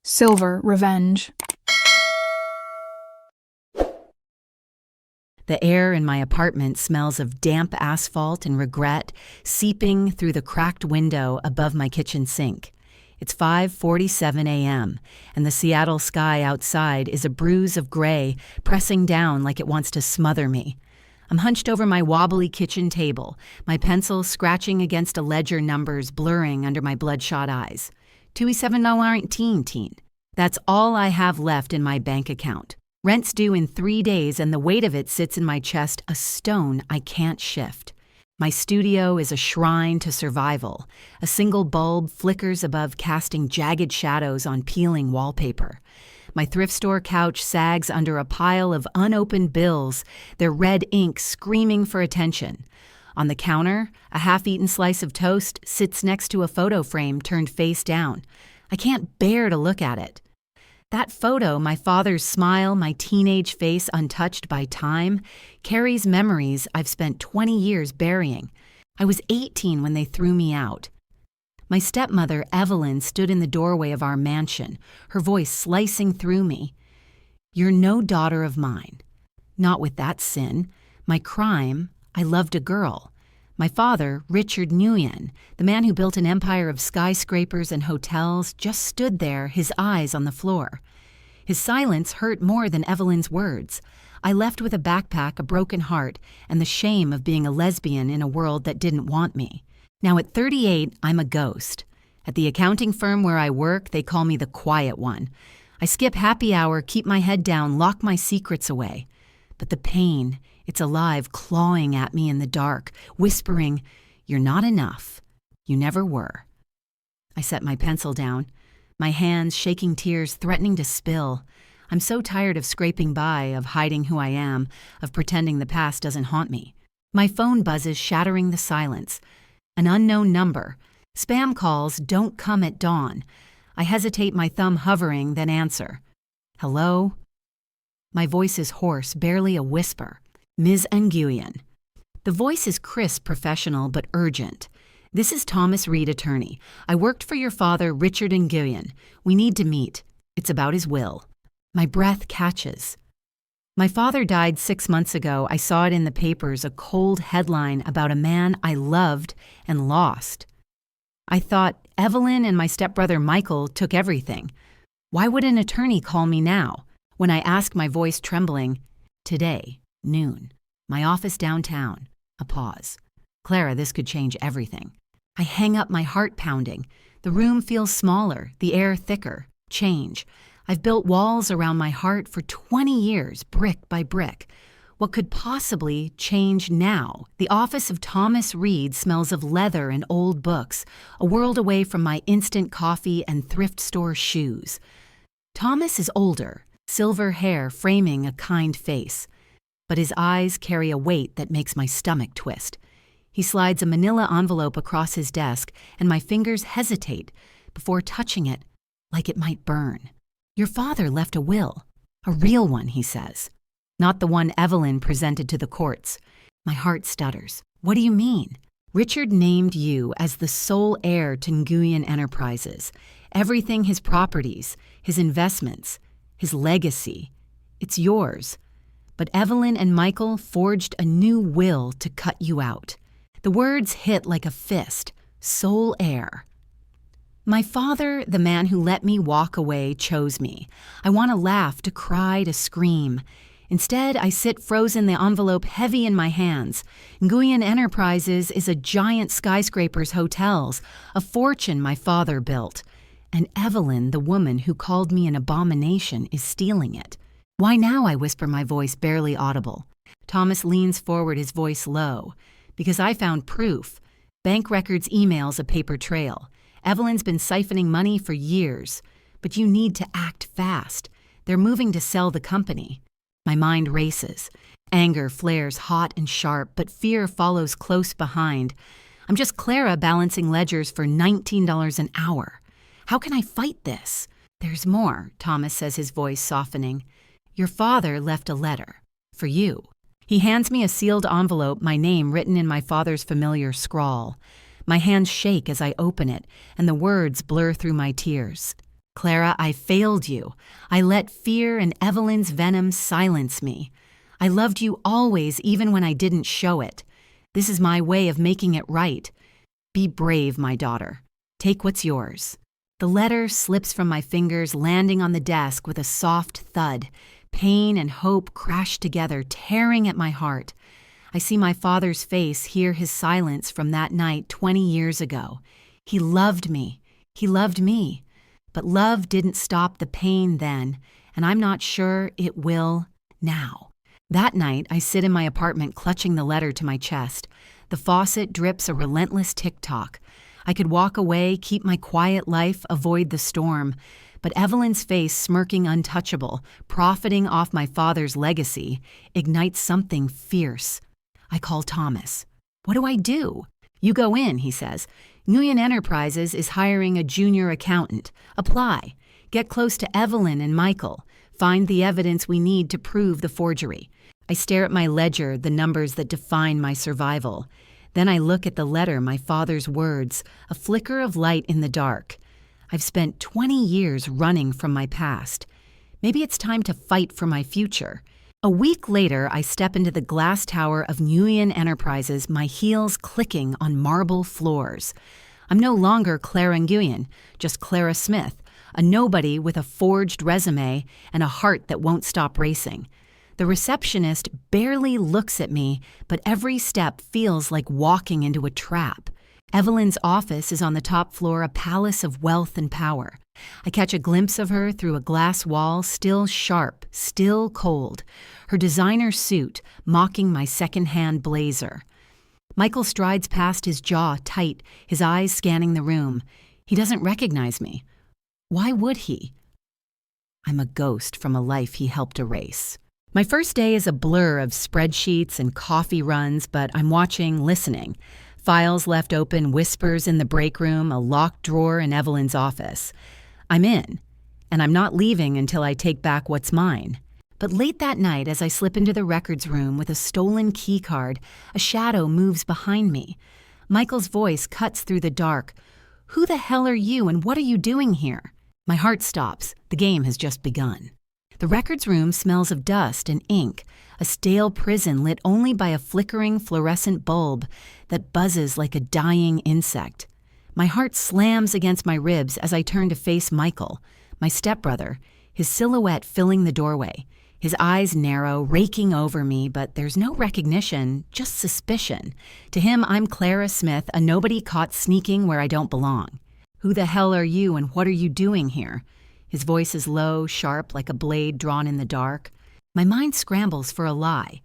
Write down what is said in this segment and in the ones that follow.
Silver, revenge. The air in my apartment smells of damp asphalt and regret seeping through the cracked window above my kitchen sink. It's 5:47 a.m., and the Seattle sky outside is a bruise of gray pressing down like it wants to smother me. I'm hunched over my wobbly kitchen table, my pencil scratching against a ledger, numbers blurring under my bloodshot eyes. $27.19. That's all I have left in my bank account. Rent's due in 3 days, and the weight of it sits in my chest, a stone I can't shift. My studio is a shrine to survival. A single bulb flickers above, casting jagged shadows on peeling wallpaper. My thrift store couch sags under a pile of unopened bills, their red ink screaming for attention. On the counter, a half-eaten slice of toast sits next to a photo frame turned face down. I can't bear to look at it. That photo, my father's smile, my teenage face untouched by time, carries memories I've spent 20 years burying. I was 18 when they threw me out. My stepmother, Evelyn, stood in the doorway of our mansion, her voice slicing through me. "You're no daughter of mine. Not with that sin. My crime, I loved a girl. My father, Richard Nguyen, the man who built an empire of skyscrapers and hotels, just stood there, his eyes on the floor. His silence hurt more than Evelyn's words. I left with a backpack, a broken heart, and the shame of being a lesbian in a world that didn't want me. Now at 38, I'm a ghost. At the accounting firm where I work, they call me the quiet one. I skip happy hour, keep my head down, lock my secrets away. But the pain, it's alive, clawing at me in the dark, whispering, 'You're not enough. You never were.' I set my pencil down, my hands shaking, tears threatening to spill. I'm so tired of scraping by, of hiding who I am, of pretending the past doesn't haunt me. My phone buzzes, shattering the silence. An unknown number. Spam calls don't come at dawn. I hesitate, my thumb hovering, then answer. "Hello?" My voice is hoarse, barely a whisper. "Ms. Nguyen." The voice is crisp, professional, but urgent. "This is Thomas Reed, attorney. I worked for your father, Richard Nguyen. We need to meet. It's about his will." My breath catches. My father died 6 months ago. I saw it in the papers, a cold headline about a man I loved and lost. I thought Evelyn and my stepbrother Michael took everything. Why would an attorney call me now? When I ask, my voice trembling, "Today, noon, my office downtown." A pause. "Clara, this could change everything." I hang up, my heart pounding. The room feels smaller, the air thicker. Change. I've built walls around my heart for 20 years, brick by brick. What could possibly change now? The office of Thomas Reed smells of leather and old books, a world away from my instant coffee and thrift store shoes. Thomas is older, silver hair framing a kind face, but his eyes carry a weight that makes my stomach twist. He slides a manila envelope across his desk, and my fingers hesitate before touching it, like it might burn. "Your father left a will. A real one," he says. "Not the one Evelyn presented to the courts." My heart stutters. "What do you mean?" "Richard named you as the sole heir to Nguyen Enterprises. Everything, his properties, his investments, his legacy. It's yours. But Evelyn and Michael forged a new will to cut you out." The words hit like a fist. Sole heir. My father, the man who let me walk away, chose me. I want to laugh, to cry, to scream. Instead, I sit frozen, the envelope heavy in my hands. Nguyen Enterprises is a giant skyscraper's hotels, a fortune my father built. And Evelyn, the woman who called me an abomination, is stealing it. "Why now?" I whisper, my voice barely audible. Thomas leans forward, his voice low. "Because I found proof. Bank records, emails, a paper trail. Evelyn's been siphoning money for years. But you need to act fast. They're moving to sell the company." My mind races. Anger flares hot and sharp, but fear follows close behind. I'm just Clara balancing ledgers for $19 an hour. How can I fight this? "There's more," Thomas says, his voice softening. "Your father left a letter. For you." He hands me a sealed envelope, my name written in my father's familiar scrawl. My hands shake as I open it, and the words blur through my tears. Clara, I failed you. I let fear and Evelyn's venom silence me. I loved you always, even when I didn't show it. This is my way of making it right. Be brave, my daughter. Take what's yours. The letter slips from my fingers, landing on the desk with a soft thud. Pain and hope crash together, tearing at my heart. I see my father's face, hear his silence from that night 20 years ago. He loved me. He loved me. But love didn't stop the pain then, and I'm not sure it will now. That night, I sit in my apartment clutching the letter to my chest. The faucet drips a relentless tick-tock. I could walk away, keep my quiet life, avoid the storm. But Evelyn's face, smirking untouchable, profiting off my father's legacy, ignites something fierce. I call Thomas. What do I do? You go in, he says. Nguyen Enterprises is hiring a junior accountant. Apply. Get close to Evelyn and Michael. Find the evidence we need to prove the forgery. I stare at my ledger, the numbers that define my survival. Then I look at the letter, my father's words, a flicker of light in the dark. I've spent 20 years running from my past. Maybe it's time to fight for my future. A week later, I step into the glass tower of Nguyen Enterprises, my heels clicking on marble floors. I'm no longer Clara Nguyen, just Clara Smith, a nobody with a forged resume and a heart that won't stop racing. The receptionist barely looks at me, but every step feels like walking into a trap. Evelyn's office is on the top floor, a palace of wealth and power. I catch a glimpse of her through a glass wall, still sharp, still cold. Her designer suit mocking my second-hand blazer. Michael strides past, his jaw tight, his eyes scanning the room. He doesn't recognize me. Why would he? I'm a ghost from a life he helped erase. My first day is a blur of spreadsheets and coffee runs, but I'm watching, listening. Files left open, whispers in the break room, a locked drawer in Evelyn's office. I'm in, and I'm not leaving until I take back what's mine. But late that night, as I slip into the records room with a stolen key card, a shadow moves behind me. Michael's voice cuts through the dark. Who the hell are you, and what are you doing here? My heart stops. The game has just begun. The records room smells of dust and ink, a stale prison lit only by a flickering fluorescent bulb that buzzes like a dying insect. My heart slams against my ribs as I turn to face Michael, my stepbrother, his silhouette filling the doorway. His eyes narrow, raking over me, but there's no recognition, just suspicion. To him, I'm Clara Smith, a nobody caught sneaking where I don't belong. Who the hell are you, and what are you doing here? His voice is low, sharp, like a blade drawn in the dark. My mind scrambles for a lie.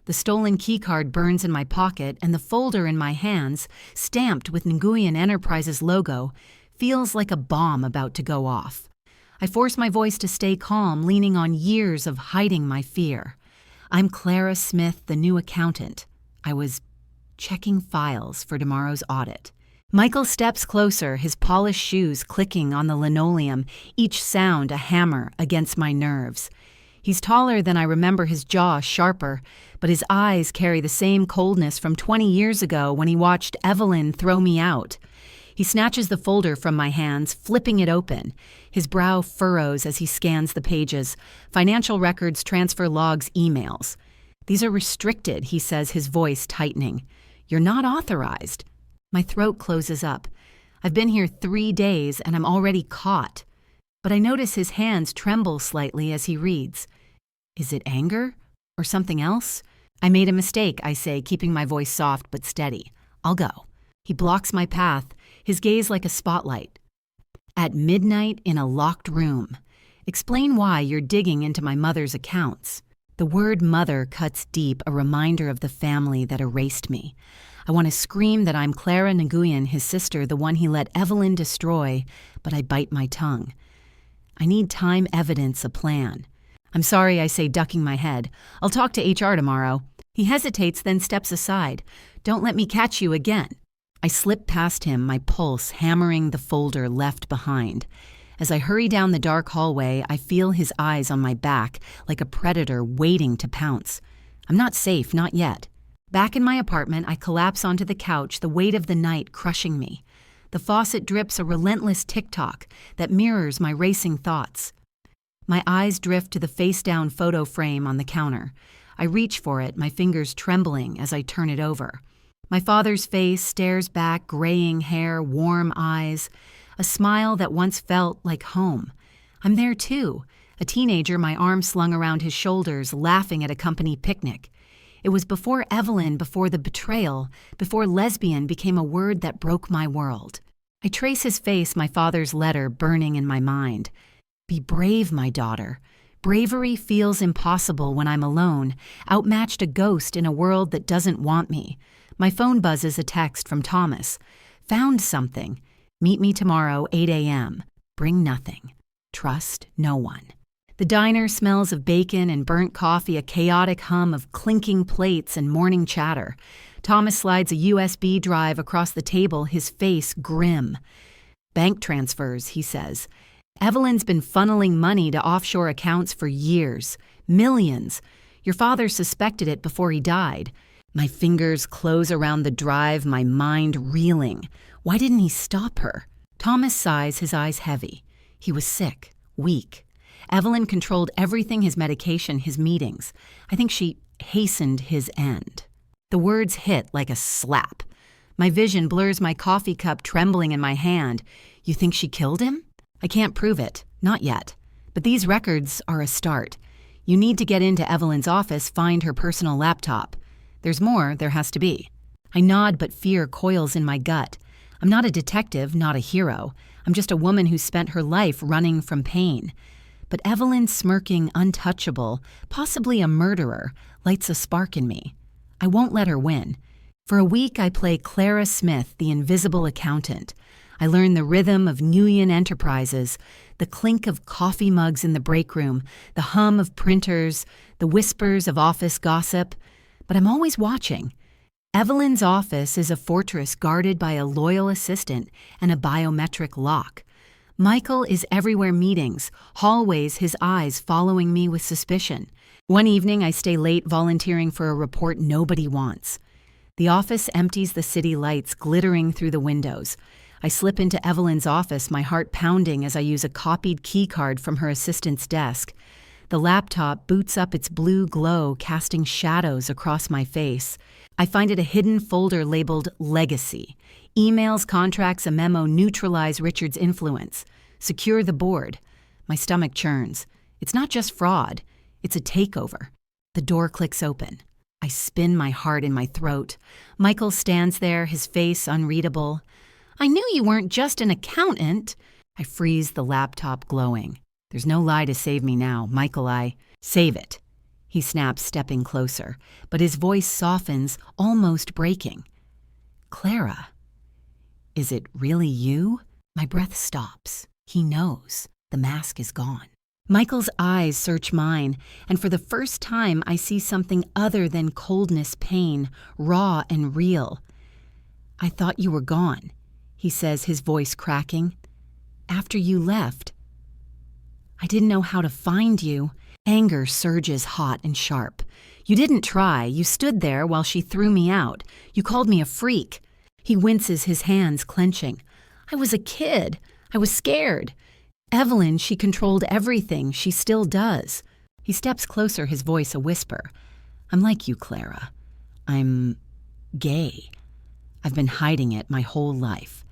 The stolen keycard burns in my pocket, and the folder in my hands, stamped with Nguyen Enterprises logo, feels like a bomb about to go off. I force my voice to stay calm, leaning on years of hiding my fear. I'm Clara Smith, the new accountant. I was checking files for tomorrow's audit. Michael steps closer, his polished shoes clicking on the linoleum, each sound a hammer against my nerves. He's taller than I remember, his jaw sharper, but his eyes carry the same coldness from 20 years ago when he watched Evelyn throw me out. He snatches the folder from my hands, flipping it open. His brow furrows as he scans the pages. Financial records, transfer logs, emails. These are restricted, he says, his voice tightening. You're not authorized. My throat closes up. I've been here 3 days and I'm already caught. But I notice his hands tremble slightly as he reads. Is it anger or something else? I made a mistake, I say, keeping my voice soft but steady. I'll go. He blocks my path, his gaze like a spotlight. At midnight in a locked room. Explain why you're digging into my mother's accounts. The word mother cuts deep, a reminder of the family that erased me. I want to scream that I'm Clara Nguyen, his sister, the one he let Evelyn destroy, but I bite my tongue. I need time, evidence, a plan. I'm sorry, I say, ducking my head. I'll talk to HR tomorrow. He hesitates, then steps aside. Don't let me catch you again. I slip past him, my pulse hammering the folder left behind. As I hurry down the dark hallway, I feel his eyes on my back, like a predator waiting to pounce. I'm not safe, not yet. Back in my apartment, I collapse onto the couch, the weight of the night crushing me. The faucet drips a relentless tick-tock that mirrors my racing thoughts. My eyes drift to the face-down photo frame on the counter. I reach for it, my fingers trembling as I turn it over. My father's face stares back, graying hair, warm eyes, a smile that once felt like home. I'm there too, a teenager, my arm slung around his shoulders, laughing at a company picnic. It was before Evelyn, before the betrayal, before lesbian became a word that broke my world. I trace his face, my father's letter burning in my mind. Be brave, my daughter. Bravery feels impossible when I'm alone, outmatched a ghost in a world that doesn't want me. My phone buzzes a text from Thomas. Found something. Meet me tomorrow, 8 a.m. Bring nothing. Trust no one. The diner smells of bacon and burnt coffee, a chaotic hum of clinking plates and morning chatter. Thomas slides a USB drive across the table, his face grim. Bank transfers, he says. Evelyn's been funneling money to offshore accounts for years. Millions. Your father suspected it before he died. My fingers close around the drive, my mind reeling. Why didn't he stop her? Thomas sighs, his eyes heavy. He was sick, weak. Evelyn controlled everything, his medication, his meetings. I think she hastened his end. The words hit like a slap. My vision blurs, my coffee cup trembling in my hand. You think she killed him? I can't prove it. Not yet. But these records are a start. You need to get into Evelyn's office, find her personal laptop. There's more, there has to be. I nod, but fear coils in my gut. I'm not a detective, not a hero. I'm just a woman who spent her life running from pain. But Evelyn, smirking, untouchable, possibly a murderer, lights a spark in me. I won't let her win. For a week, I play Clara Smith, the invisible accountant. I learn the rhythm of Nguyen Enterprises, the clink of coffee mugs in the break room, the hum of printers, the whispers of office gossip. But I'm always watching. Evelyn's office is a fortress guarded by a loyal assistant and a biometric lock. Michael is everywhere, meetings, hallways, his eyes following me with suspicion. One evening, I stay late volunteering for a report nobody wants. The office empties, the city lights glittering through the windows. I slip into Evelyn's office, my heart pounding as I use a copied key card from her assistant's desk. The laptop boots up its blue glow, casting shadows across my face. I find it a hidden folder labeled Legacy. Emails, contracts, a memo neutralize Richard's influence. Secure the board. My stomach churns. It's not just fraud. It's a takeover. The door clicks open. I spin, my heart in my throat. Michael stands there, his face unreadable. I knew you weren't just an accountant. I freeze, the laptop glowing. There's no lie to save me now. Michael, save it. He snaps, stepping closer, but his voice softens, almost breaking. Clara, is it really you? My breath stops. He knows. The mask is gone. Michael's eyes search mine, and for the first time I see something other than coldness, pain, raw and real. I thought you were gone, he says, his voice cracking. After you left. I didn't know how to find you. Anger surges hot and sharp. You didn't try. You stood there while she threw me out. You called me a freak. He winces, his hands clenching. I was a kid. I was scared. Evelyn, she controlled everything. She still does. He steps closer, his voice a whisper. I'm like you, Clara. I'm gay. I've been hiding it my whole life.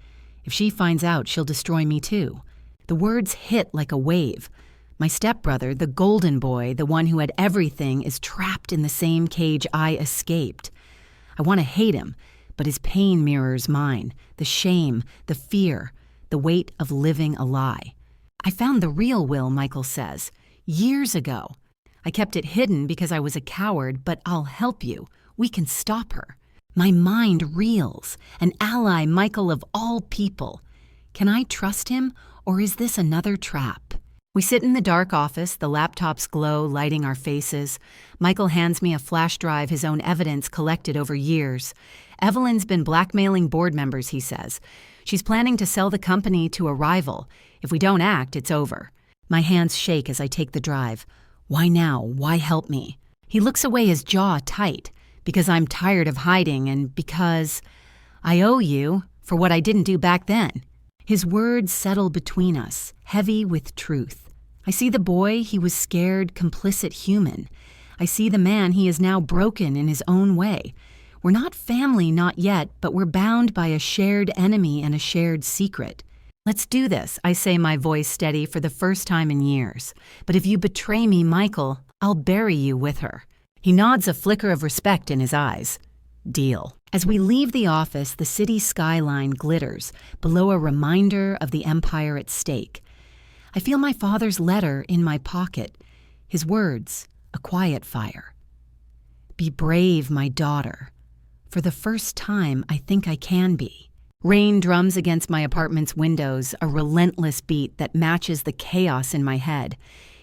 If she finds out, she'll destroy me too. The words hit like a wave. My stepbrother, the golden boy, the one who had everything, is trapped in the same cage I escaped. I want to hate him, but his pain mirrors mine. The shame, the fear, the weight of living a lie. I found the real Will, Michael says, years ago. I kept it hidden because I was a coward, but I'll help you. We can stop her. My mind reels. An ally, Michael of all people. Can I trust him, or is this another trap? We sit in the dark office, the laptop's glow lighting our faces. Michael hands me a flash drive, his own evidence collected over years. Evelyn's been blackmailing board members, he says. She's planning to sell the company to a rival. If we don't act, it's over. My hands shake as I take the drive. Why now? Why help me? He looks away, his jaw tight. Because I'm tired of hiding and because I owe you. for what I didn't do back then. His words settle between us, heavy with truth. I see the boy he was scared, complicit human. I see the man he is now broken in his own way. We're not family, not yet, but we're bound by a shared enemy and a shared secret. Let's do this, I say, my voice steady for the first time in years. But if you betray me, Michael, I'll bury you with her. He nods, a flicker of respect in his eyes. Deal. As we leave the office, the city skyline glitters below, a reminder of the empire at stake. I feel my father's letter in my pocket, his words, a quiet fire. Be brave, my daughter. For the first time, I think I can be. Rain drums against my apartment's windows, a relentless beat that matches the chaos in my head.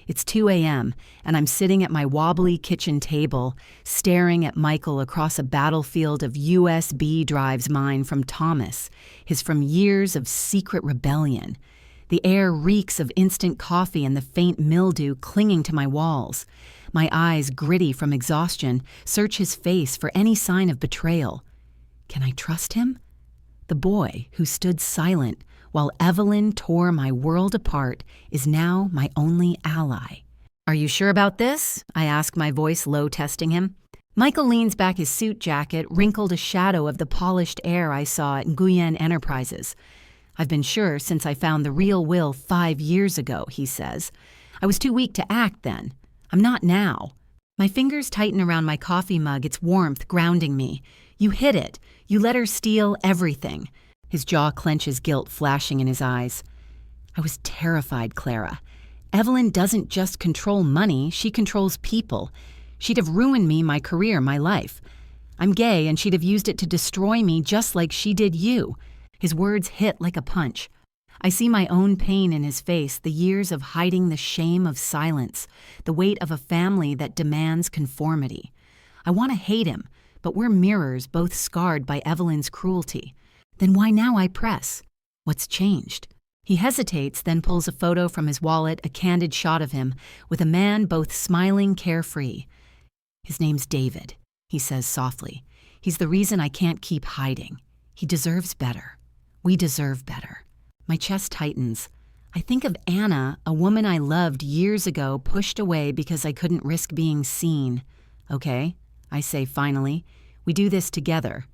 It's 2 a.m., and I'm sitting at my wobbly kitchen table, staring at Michael across a battlefield of USB drives, mine from Thomas, his from years of secret rebellion. The air reeks of instant coffee and the faint mildew clinging to my walls. My eyes, gritty from exhaustion, search his face for any sign of betrayal. Can I trust him? The boy who stood silent while Evelyn tore my world apart is now my only ally. Are you sure about this? I ask, my voice low, testing him. Michael leans back, his suit jacket wrinkled a shadow of the polished heir I saw at Nguyen Enterprises. I've been sure since I found the real will 5 years ago, he says. I was too weak to act then. I'm not now. My fingers tighten around my coffee mug, its warmth grounding me. You hid it. You let her steal everything. His jaw clenches, guilt flashing in his eyes. I was terrified, Clara. Evelyn doesn't just control money, she controls people. She'd have ruined me, my career, my life. I'm gay, and she'd have used it to destroy me just like she did you. His words hit like a punch. I see my own pain in his face, the years of hiding, the shame of silence, the weight of a family that demands conformity. I want to hate him, but we're mirrors, both scarred by Evelyn's cruelty. Then why now I press? What's changed? He hesitates, then pulls a photo from his wallet, a candid shot of him, with a man both smiling, carefree. His name's David, he says softly. He's the reason I can't keep hiding. He deserves better. We deserve better. My chest tightens. I think of Anna, a woman I loved years ago, pushed away because I couldn't risk being seen. Okay, I say finally, we do this together.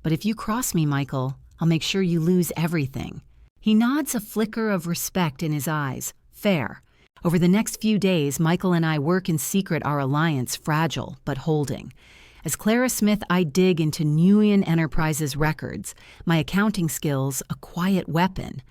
But if you cross me, Michael, I'll make sure you lose everything. He nods, a flicker of respect in his eyes. Fair. Over the next few days, Michael and I work in secret, our alliance fragile but holding. As Clara Smith, I dig into Nguyen Enterprises records, my accounting skills a quiet weapon.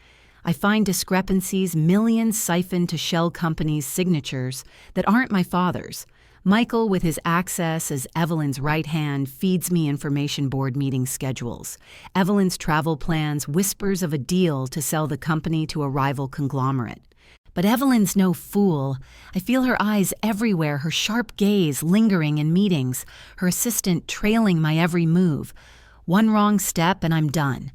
I find discrepancies, millions siphoned to shell companies' signatures that aren't my father's. Michael, with his access as Evelyn's right hand, feeds me information board meeting schedules. Evelyn's travel plans, whispers of a deal to sell the company to a rival conglomerate. But Evelyn's no fool. I feel her eyes everywhere, her sharp gaze lingering in meetings, her assistant trailing my every move. One wrong step and I'm done.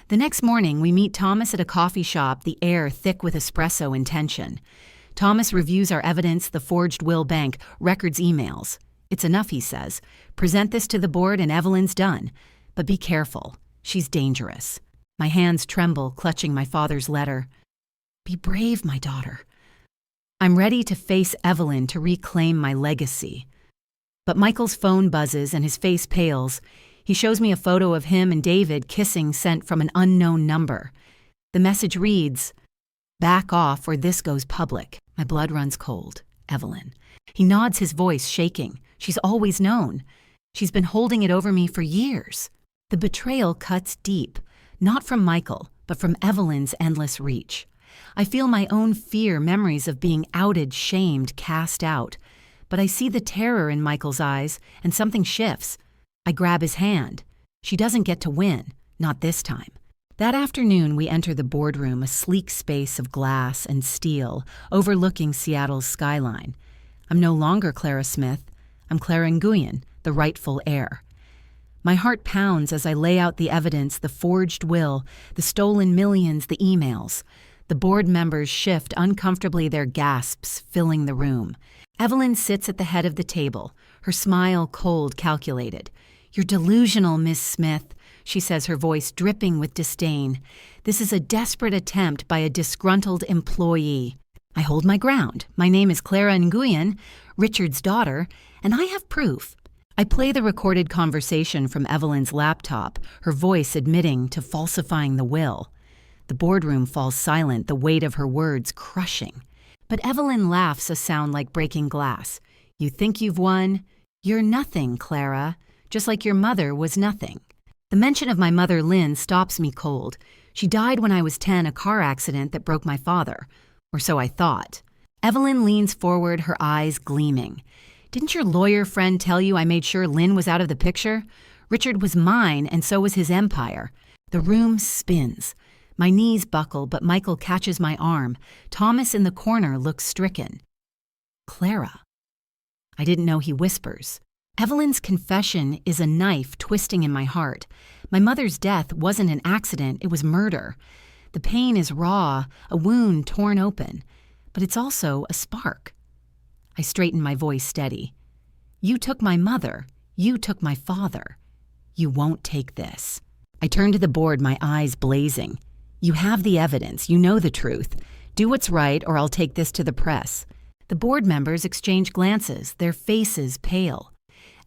The next morning, we meet Thomas at a coffee shop, the air thick with espresso and tension. Thomas reviews our evidence, the forged will bank, records, emails. It's enough, he says. Present this to the board and Evelyn's done. But be careful. She's dangerous. My hands tremble, clutching my father's letter. Be brave, my daughter. I'm ready to face Evelyn to reclaim my legacy. But Michael's phone buzzes and his face pales. He shows me a photo of him and David kissing sent from an unknown number. The message reads, "Back off or this goes public." My blood runs cold. Evelyn. He nods, his voice shaking. She's always known. She's been holding it over me for years. The betrayal cuts deep, not from Michael, but from Evelyn's endless reach. I feel my own fear, memories of being outed, shamed, cast out. But I see the terror in Michael's eyes, and something shifts. I grab his hand. She doesn't get to win, not this time. That afternoon, we enter the boardroom, a sleek space of glass and steel, overlooking Seattle's skyline. I'm no longer Clara Smith. I'm Clara Nguyen, the rightful heir. My heart pounds as I lay out the evidence, the forged will, the stolen millions, the emails. The board members shift uncomfortably, their gasps filling the room. Evelyn sits at the head of the table, her smile cold, calculated. "You're delusional, Miss Smith. she says, her voice dripping with disdain. This is a desperate attempt by a disgruntled employee. I hold my ground. My name is Clara Nguyen, Richard's daughter, and I have proof. I play the recorded conversation from Evelyn's laptop, her voice admitting to falsifying the will. The boardroom falls silent, the weight of her words crushing. But Evelyn laughs a sound like breaking glass. You think you've won? You're nothing, Clara, just like your mother was nothing. The mention of my mother, Lynn, stops me cold. She died when I was 10, a car accident that broke my father. Or so I thought. Evelyn leans forward, her eyes gleaming. Didn't your lawyer friend tell you I made sure Lynn was out of the picture? Richard was mine, and so was his empire. The room spins. My knees buckle, but Michael catches my arm. Thomas in the corner looks stricken. Clara. I didn't know he whispers. Evelyn's confession is a knife twisting in my heart. My mother's death wasn't an accident, it was murder. The pain is raw, a wound torn open, but it's also a spark. I straighten my voice steady. You took my mother. You took my father. You won't take this. I turn to the board, my eyes blazing. You have the evidence. You know the truth. Do what's right, or I'll take this to the press. The board members exchange glances, their faces pale.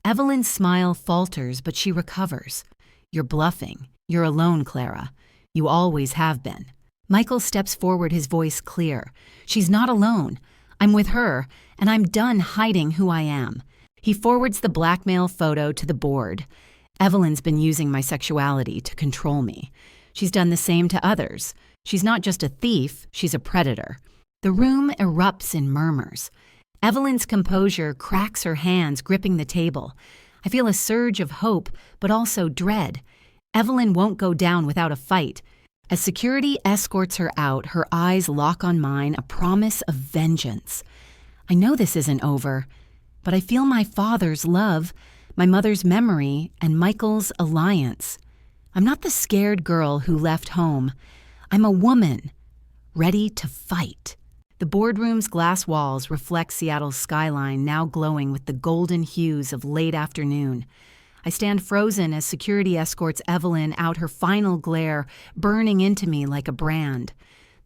Evelyn's smile falters, but she recovers. You're bluffing. You're alone, Clara. You always have been. Michael steps forward, his voice clear. She's not alone. I'm with her, and I'm done hiding who I am. He forwards the blackmail photo to the board. Evelyn's been using my sexuality to control me. She's done the same to others. She's not just a thief, she's a predator. The room erupts in murmurs. Evelyn's composure cracks her hands, gripping the table. I feel a surge of hope, but also dread. Evelyn won't go down without a fight. As security escorts her out, her eyes lock on mine, a promise of vengeance. I know this isn't over, but I feel my father's love, my mother's memory, and Michael's alliance. I'm not the scared girl who left home. I'm a woman, ready to fight. The boardroom's glass walls reflect Seattle's skyline, now glowing with the golden hues of late afternoon. I stand frozen as security escorts Evelyn out, her final glare burning into me like a brand.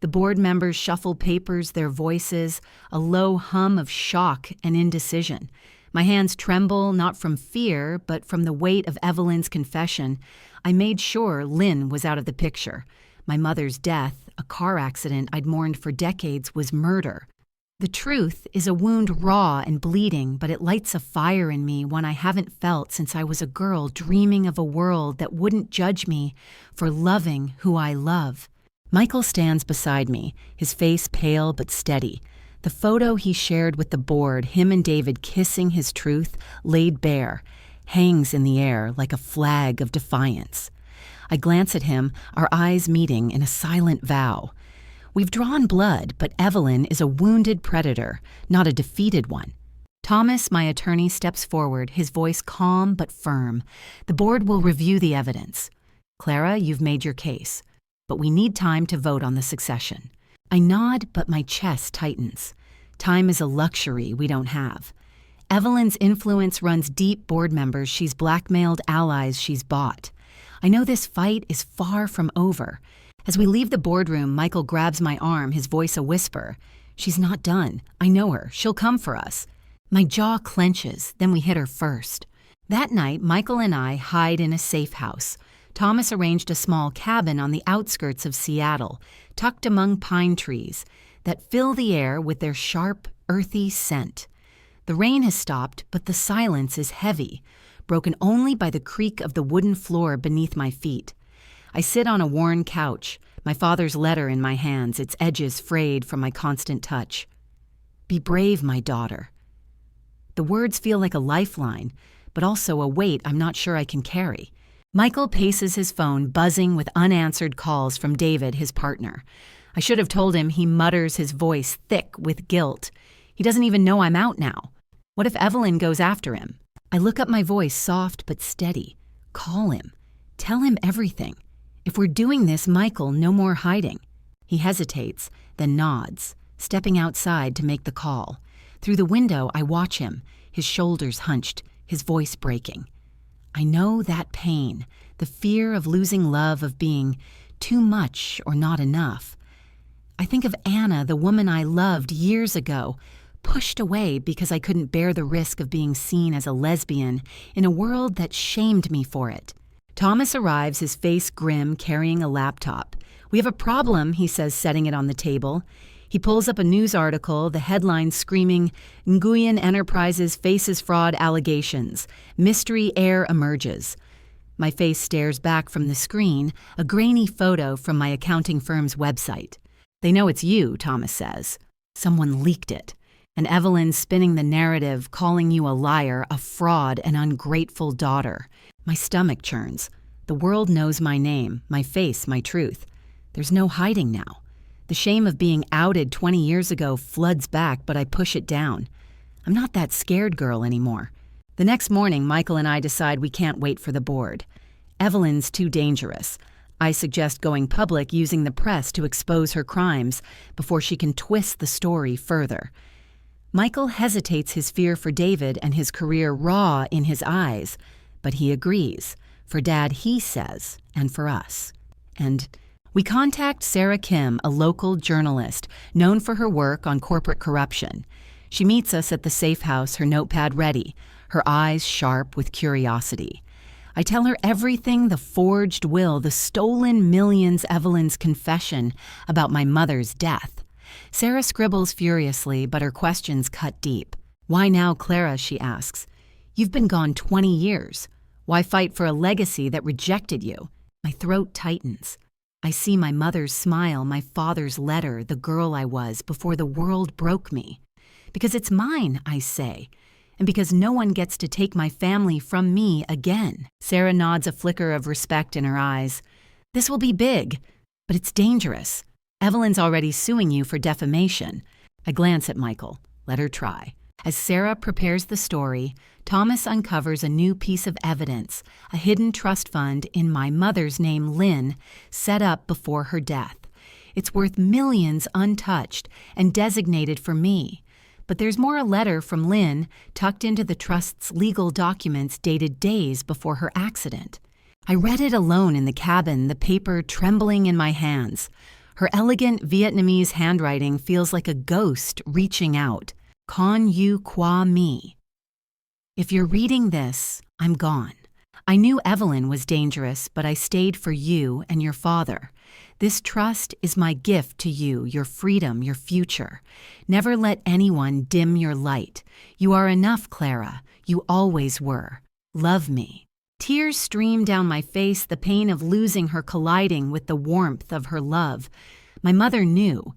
The board members shuffle papers, their voices, a low hum of shock and indecision. My hands tremble, not from fear, but from the weight of Evelyn's confession. I made sure Lynn was out of the picture. My mother's death, a car accident I'd mourned for decades, was murder. The truth is a wound raw and bleeding, but it lights a fire in me, one I haven't felt since I was a girl dreaming of a world that wouldn't judge me for loving who I love. Michael stands beside me, his face pale but steady. The photo he shared with the board, him and David kissing his truth, laid bare, hangs in the air like a flag of defiance. I glance at him, our eyes meeting in a silent vow. We've drawn blood, but Evelyn is a wounded predator, not a defeated one. Thomas, my attorney, steps forward, his voice calm but firm. The board will review the evidence. Clara, you've made your case, but we need time to vote on the succession. I nod, but my chest tightens. Time is a luxury we don't have. Evelyn's influence runs deep, board members she's blackmailed, allies she's bought. I know this fight is far from over. As we leave the boardroom, Michael grabs my arm, his voice a whisper. She's not done. I know her. She'll come for us. My jaw clenches, then we hit her first. That night, Michael and I hide in a safe house. Thomas arranged a small cabin on the outskirts of Seattle, tucked among pine trees that fill the air with their sharp, earthy scent. The rain has stopped, but the silence is heavy, broken only by the creak of the wooden floor beneath my feet. I sit on a worn couch, my father's letter in my hands, its edges frayed from my constant touch. Be brave, my daughter. The words feel like a lifeline, but also a weight I'm not sure I can carry. Michael paces his phone, buzzing with unanswered calls from David, his partner. I should have told him, he mutters, his voice thick with guilt. He doesn't even know I'm out now. What if Evelyn goes after him? I look up, my voice soft but steady. Call him. Tell him everything. If we're doing this, Michael, no more hiding. He hesitates, then nods, stepping outside to make the call. Through the window, I watch him, his shoulders hunched, his voice breaking. I know that pain, the fear of losing love, of being too much or not enough. I think of Anna, the woman I loved years ago, pushed away because I couldn't bear the risk of being seen as a lesbian in a world that shamed me for it. Thomas arrives, his face grim, carrying a laptop. "We have a problem," he says, setting it on the table. He pulls up a news article, the headline screaming, "Nguyen Enterprises faces fraud allegations. Mystery heir emerges." My face stares back from the screen, a grainy photo from my accounting firm's website. "They know it's you," Thomas says. "Someone leaked it. And Evelyn's spinning the narrative, calling you a liar, a fraud, an ungrateful daughter." My stomach churns. The world knows my name, my face, my truth. There's no hiding now. The shame of being outed 20 years ago floods back, but I push it down. I'm not that scared girl anymore. The next morning, Michael and I decide we can't wait for the board. Evelyn's too dangerous. I suggest going public, using the press to expose her crimes before she can twist the story further. Michael hesitates, his fear for David and his career raw in his eyes, but he agrees. For Dad, he says, and for us. And we contact Sarah Kim, a local journalist known for her work on corporate corruption. She meets us at the safe house, her notepad ready, her eyes sharp with curiosity. I tell her everything: the forged will, the stolen millions, Evelyn's confession about my mother's death. Sarah scribbles furiously, but her questions cut deep. "Why now, Clara?" she asks. "You've been gone 20 years. Why fight for a legacy that rejected you?" My throat tightens. I see my mother's smile, my father's letter, the girl I was before the world broke me. "Because it's mine," I say, "and because no one gets to take my family from me again." Sarah nods, a flicker of respect in her eyes. "This will be big, but it's dangerous. Evelyn's already suing you for defamation." I glance at Michael. Let her try. As Sarah prepares the story, Thomas uncovers a new piece of evidence, a hidden trust fund in my mother's name, Lynn, set up before her death. It's worth millions untouched and designated for me. But there's more: a letter from Lynn tucked into the trust's legal documents dated days before her accident. I read it alone in the cabin, the paper trembling in my hands. Her elegant Vietnamese handwriting feels like a ghost reaching out. "Con you qua me. If you're reading this, I'm gone. I knew Evelyn was dangerous, but I stayed for you and your father. This trust is my gift to you, your freedom, your future. Never let anyone dim your light. You are enough, Clara. You always were. Love me." Tears stream down my face, the pain of losing her colliding with the warmth of her love. My mother knew.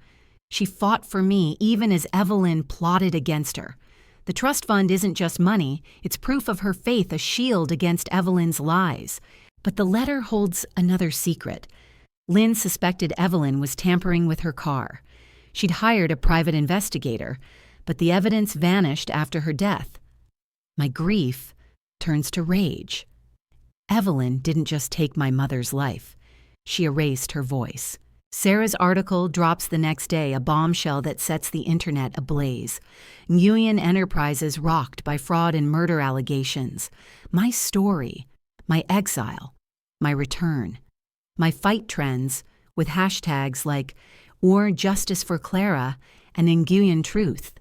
She fought for me even as Evelyn plotted against her. The trust fund isn't just money, it's proof of her faith, a shield against Evelyn's lies. But the letter holds another secret. Lynn suspected Evelyn was tampering with her car. She'd hired a private investigator, but the evidence vanished after her death. My grief turns to rage. Evelyn didn't just take my mother's life. She erased her voice. Sarah's article drops the next day, a bombshell that sets the internet ablaze. Nguyen Enterprises rocked by fraud and murder allegations. My story, my exile, my return. My fight trends with hashtags like "or Justice for Clara" and "Nguyen Truth."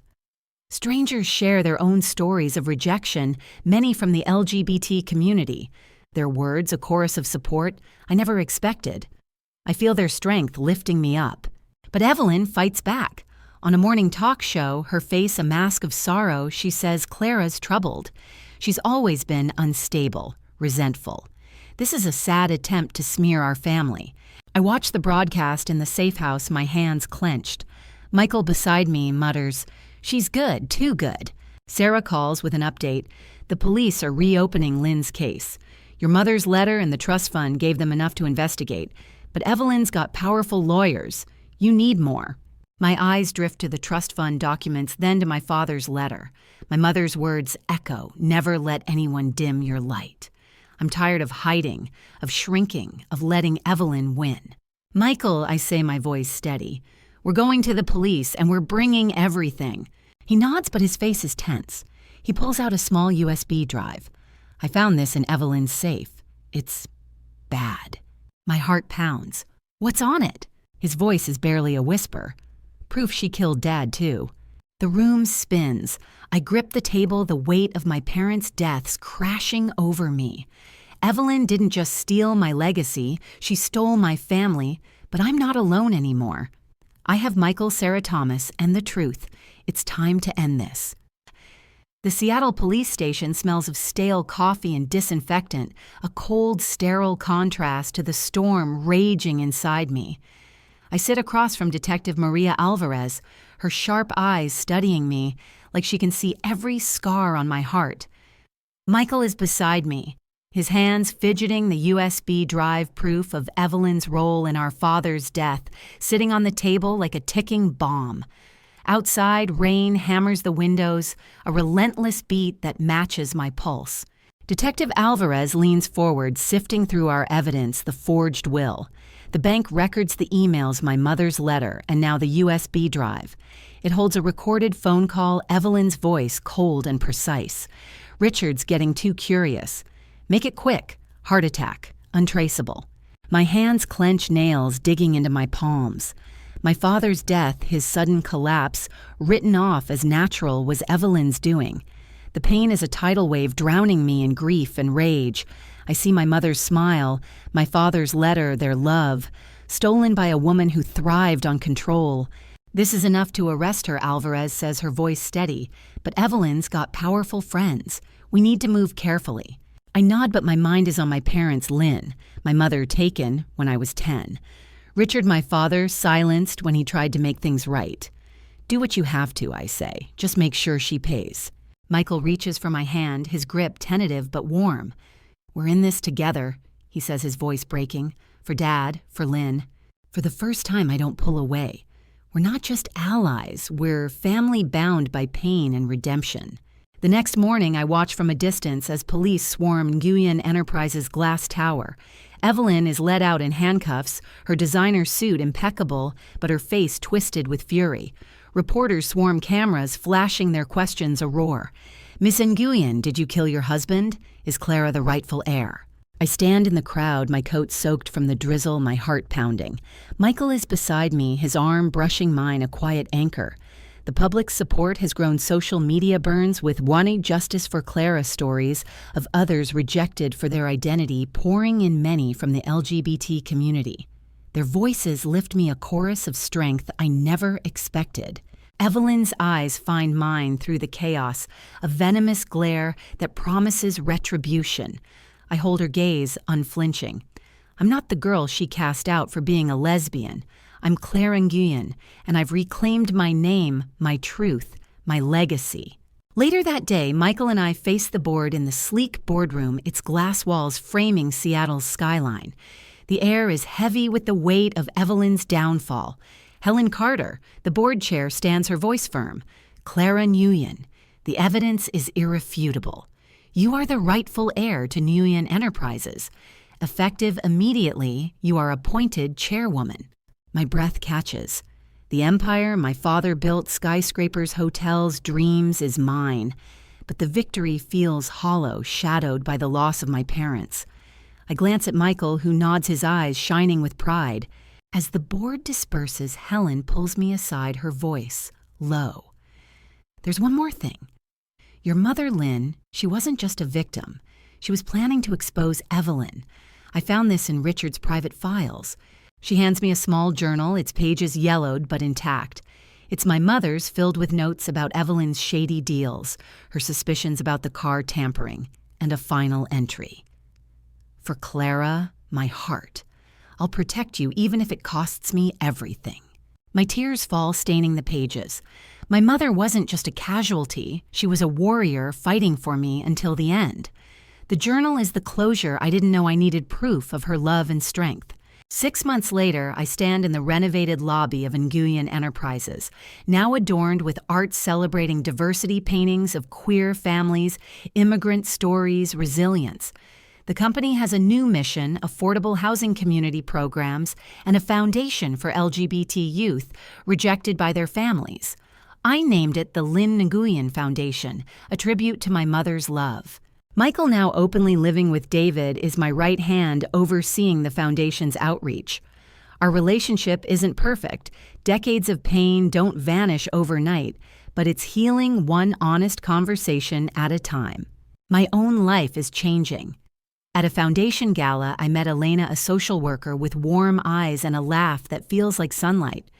Strangers share their own stories of rejection, many from the LGBT community. Their words, a chorus of support I never expected. I feel their strength lifting me up. But Evelyn fights back. On a morning talk show, her face a mask of sorrow, she says Clara's troubled. She's always been unstable, resentful. This is a sad attempt to smear our family. I watch the broadcast in the safe house, my hands clenched. Michael beside me mutters, "She's good, too good." Sarah calls with an update. The police are reopening Lynn's case. Your mother's letter and the trust fund gave them enough to investigate. But Evelyn's got powerful lawyers. You need more. My eyes drift to the trust fund documents, then to my father's letter. My mother's words echo, "Never let anyone dim your light." I'm tired of hiding, of shrinking, of letting Evelyn win. "Michael," I say, my voice steady, "we're going to the police and we're bringing everything." He nods, but his face is tense. He pulls out a small USB drive. I found this in Evelyn's safe. It's bad. My heart pounds. What's on it? His voice is barely a whisper. Proof she killed Dad, too. The room spins. I grip the table, the weight of my parents' deaths crashing over me. Evelyn didn't just steal my legacy, she stole my family, but I'm not alone anymore. I have Michael, Sarah Thomas, and the truth. It's time to end this. The Seattle police station smells of stale coffee and disinfectant, a cold, sterile contrast to the storm raging inside me. I sit across from Detective Maria Alvarez, her sharp eyes studying me, like she can see every scar on my heart. Michael is beside me, his hands fidgeting the USB drive proof of Evelyn's role in our father's death, sitting on the table like a ticking bomb. Outside, rain hammers the windows, a relentless beat that matches my pulse. Detective Alvarez leans forward, sifting through our evidence, the forged will. The bank records the emails, my mother's letter, and now the USB drive. It holds a recorded phone call, Evelyn's voice cold and precise. Richard's getting too curious. Make it quick. Heart attack. Untraceable. My hands clench, nails digging into my palms. My father's death, his sudden collapse, written off as natural, was Evelyn's doing. The pain is a tidal wave drowning me in grief and rage. I see my mother's smile, my father's letter, their love, stolen by a woman who thrived on control. This is enough to arrest her, Alvarez says, her voice steady. But Evelyn's got powerful friends. We need to move carefully. I nod, but my mind is on my parents, Lynn, my mother taken when I was 10. Richard, my father, silenced when he tried to make things right. Do what you have to, I say. Just make sure she pays. Michael reaches for my hand, his grip tentative but warm. We're in this together, he says, his voice breaking. For Dad, for Lynn. For the first time, I don't pull away. We're not just allies. We're family bound by pain and redemption. The next morning, I watch from a distance as police swarm Nguyen Enterprises' glass tower. Evelyn is led out in handcuffs, her designer suit impeccable, but her face twisted with fury. Reporters swarm cameras, flashing their questions a roar. Miss Nguyen, did you kill your husband? Is Clara the rightful heir? I stand in the crowd, my coat soaked from the drizzle, my heart pounding. Michael is beside me, his arm brushing mine, a quiet anchor. The public's support has grown social media burns with wanting justice for Clara stories of others rejected for their identity pouring in many from the LGBT community. Their voices lift me a chorus of strength I never expected. Evelyn's eyes find mine through the chaos, a venomous glare that promises retribution. I hold her gaze, unflinching. I'm not the girl she cast out for being a lesbian. I'm Clara Nguyen, and I've reclaimed my name, my truth, my legacy. Later that day, Michael and I face the board in the sleek boardroom, its glass walls framing Seattle's skyline. The air is heavy with the weight of Evelyn's downfall. Helen Carter, the board chair, stands her voice firm. Clara Nguyen, the evidence is irrefutable. You are the rightful heir to Nguyen Enterprises. Effective immediately, you are appointed chairwoman. My breath catches. The empire my father built, skyscrapers, hotels, dreams, is mine. But the victory feels hollow, shadowed by the loss of my parents. I glance at Michael, who nods, his eyes shining with pride. As the board disperses, Helen pulls me aside, her voice low. There's one more thing. Your mother, Lynn, she wasn't just a victim. She was planning to expose Evelyn. I found this in Richard's private files. She hands me a small journal, its pages yellowed but intact. It's my mother's, filled with notes about Evelyn's shady deals, her suspicions about the car tampering, and a final entry. For Clara, my heart. I'll protect you even if it costs me everything. My tears fall, staining the pages. My mother wasn't just a casualty. She was a warrior fighting for me until the end. The journal is the closure I didn't know I needed, proof of her love and strength. 6 months later, I stand in the renovated lobby of Nguyen Enterprises, now adorned with art celebrating diversity paintings of queer families, immigrant stories, resilience. The company has a new mission, affordable housing community programs, and a foundation for LGBT youth rejected by their families. I named it the Lynn Nguyen Foundation, a tribute to my mother's love. Michael, now openly living with David, is my right hand overseeing the foundation's outreach. Our relationship isn't perfect. Decades of pain don't vanish overnight, but it's healing one honest conversation at a time. My own life is changing. At a foundation gala, I met Elena, a social worker with warm eyes and a laugh that feels like sunlight.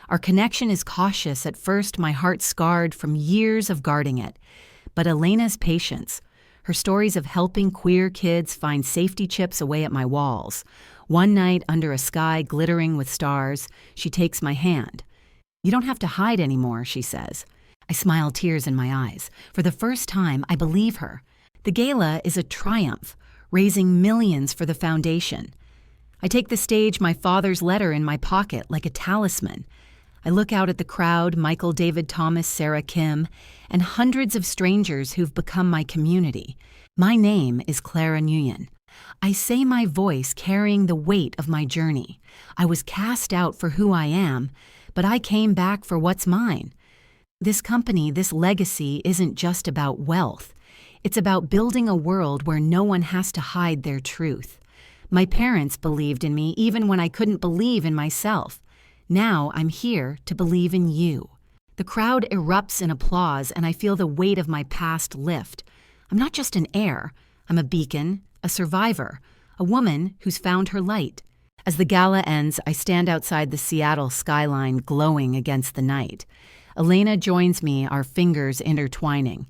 Our connection is cautious at first, my heart scarred from years of guarding it. But Elena's patience, her stories of helping queer kids find safety chips away at my walls. One night, under a sky glittering with stars, she takes my hand. "You don't have to hide anymore," she says. I smile, tears in my eyes. For the first time, I believe her. The gala is a triumph, raising millions for the foundation. I take the stage, my father's letter in my pocket like a talisman. I look out at the crowd, Michael, David, Thomas, Sarah, Kim, and hundreds of strangers who've become my community. My name is Clara Nguyen. I say my voice carrying the weight of my journey. I was cast out for who I am, but I came back for what's mine. This company, this legacy, isn't just about wealth. It's about building a world where no one has to hide their truth. My parents believed in me even when I couldn't believe in myself. Now I'm here to believe in you. The crowd erupts in applause, and I feel the weight of my past lift. I'm not just an heir. I'm a beacon, a survivor, a woman who's found her light. As the gala ends, I stand outside the Seattle skyline, glowing against the night. Elena joins me, our fingers intertwining.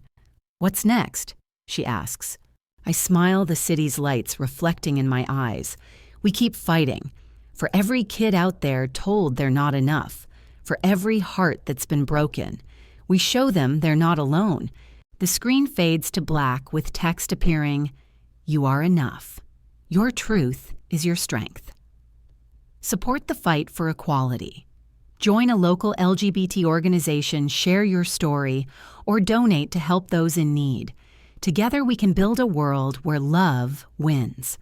"What's next?" she asks. I smile, the city's lights reflecting in my eyes. We keep fighting. For every kid out there told they're not enough. For every heart that's been broken. We show them they're not alone. The screen fades to black with text appearing, "You are enough. Your truth is your strength." Support the fight for equality. Join a local LGBT organization, share your story, or donate to help those in need. Together we can build a world where love wins.